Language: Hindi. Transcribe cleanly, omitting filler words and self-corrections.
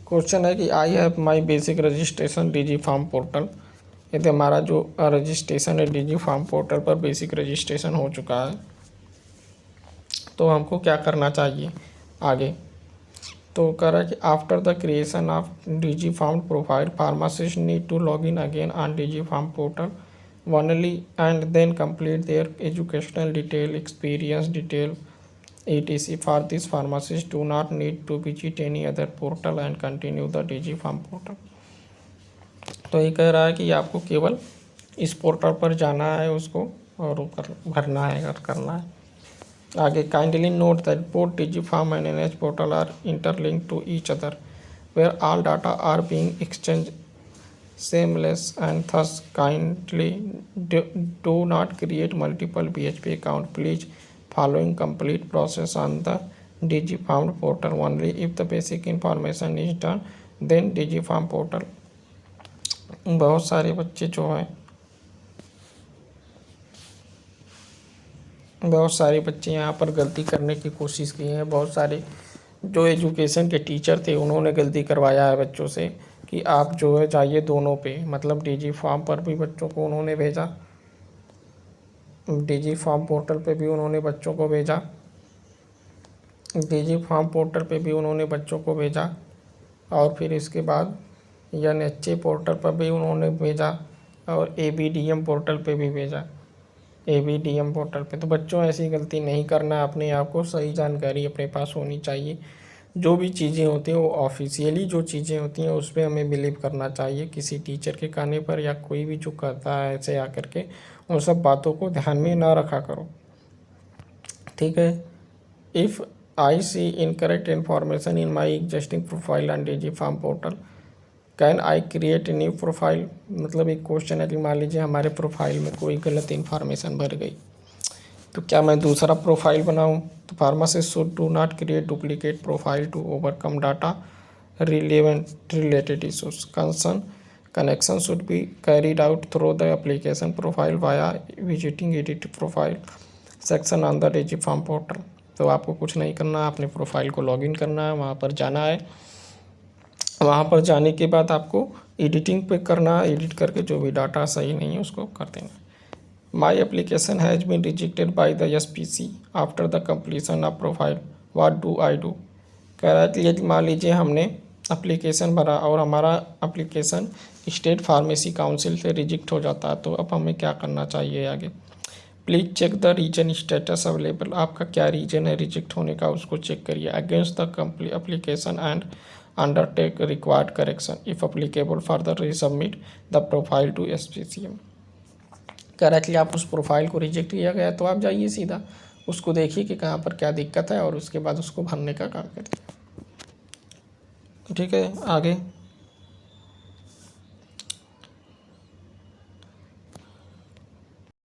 क्वेश्चन है कि I have my basic registration DigiFarm portal. यदि हमारा जो रजिस्ट्रेशन है डीजी फार्म पोर्टल पर बेसिक रजिस्ट्रेशन हो चुका है तो हमको क्या करना चाहिए आगे। तो कह रहा है कि after the creation of DigiFarm profile pharmacist need to log in again on DigiFarm portal only and then complete their educational detail, experience detail, etc. For this, pharmacists do not need to visit any other portal and continue the DigiFarm portal. तो ये कह रहा है कि आपको केवल इस पोर्टल पर जाना है उसको और भरना है और करना है। आगे kindly note that both DigiFarm and NH portal are interlinked to each other, where all data are being exchanged seamless, and thus kindly do not create multiple PHP account. Please following complete process on the DigiFarm portal only if the basic information is done, then DigiFarm portal। बहुत सारे बच्चे जो हैं बहुत सारे बच्चे यहाँ पर गलती करने की कोशिश की हैं। बहुत सारे जो एजुकेशन के टीचर थे उन्होंने गलती करवाया है बच्चों से कि आप जो है जाइए दोनों पे, मतलब डीजी फार्म पर भी बच्चों को उन्होंने भेजा, डीजी फार्म पोर्टल पे भी उन्होंने बच्चों को भेजा, डीजी फार्म पोर्टल पे भी उन्होंने बच्चों को भेजा और फिर इसके बाद NHA पोर्टल पर भी उन्होंने भेजा और ABDM पोर्टल पे भी भेजा, ABDM पोर्टल पे। तो बच्चों ऐसी गलती नहीं करना, अपने आप को सही जानकारी अपने पास होनी चाहिए। जो भी चीज़ें होती हैं वो ऑफिशियली जो चीज़ें होती हैं उस पर हमें बिलीव करना चाहिए, किसी टीचर के कहने पर या कोई भी जो कहता है ऐसे आकर के उन सब बातों को ध्यान में ना रखा करो, ठीक है। If I see incorrect information in my existing profile on DigiFarm portal can I create new profile. मतलब एक क्वेश्चन है कि मान लीजिए हमारे प्रोफाइल में कोई गलत इन्फॉर्मेशन भर गई तो क्या मैं दूसरा प्रोफाइल बनाऊं। तो pharmacist should do not create duplicate profile to overcome data related issues. Connection should be carried out through the application profile via visiting edit profile section on the DigiFarm portal। तो आपको कुछ नहीं करना, अपने प्रोफाइल को लॉगिन करना है, वहाँ पर जाना है, वहाँ पर जाने के बाद आपको एडिटिंग पे करना है, एडिट करके जो भी डाटा सही नहीं है उसको कर देना। My application has been rejected by the SPC after the completion of profile, what do I do. कह रहा है कि यदि मान लीजिए हमने एप्लीकेशन भरा और हमारा एप्लीकेशन स्टेट फार्मेसी काउंसिल से रिजेक्ट हो जाता है तो अब हमें क्या करना चाहिए आगे। Please check the reason status available. आपका क्या रीजन है रिजेक्ट होने का उसको चेक करिए। Against the complete application and undertake required correction if applicable for the resubmit the profile to SPCM। कह रहा है कि आप उस प्रोफाइल को रिजेक्ट किया गया तो आप जाइए सीधा उसको देखिए कि कहाँ पर क्या दिक्कत है और उसके बाद उसको भरने का काम करिए, ठीक है। आगे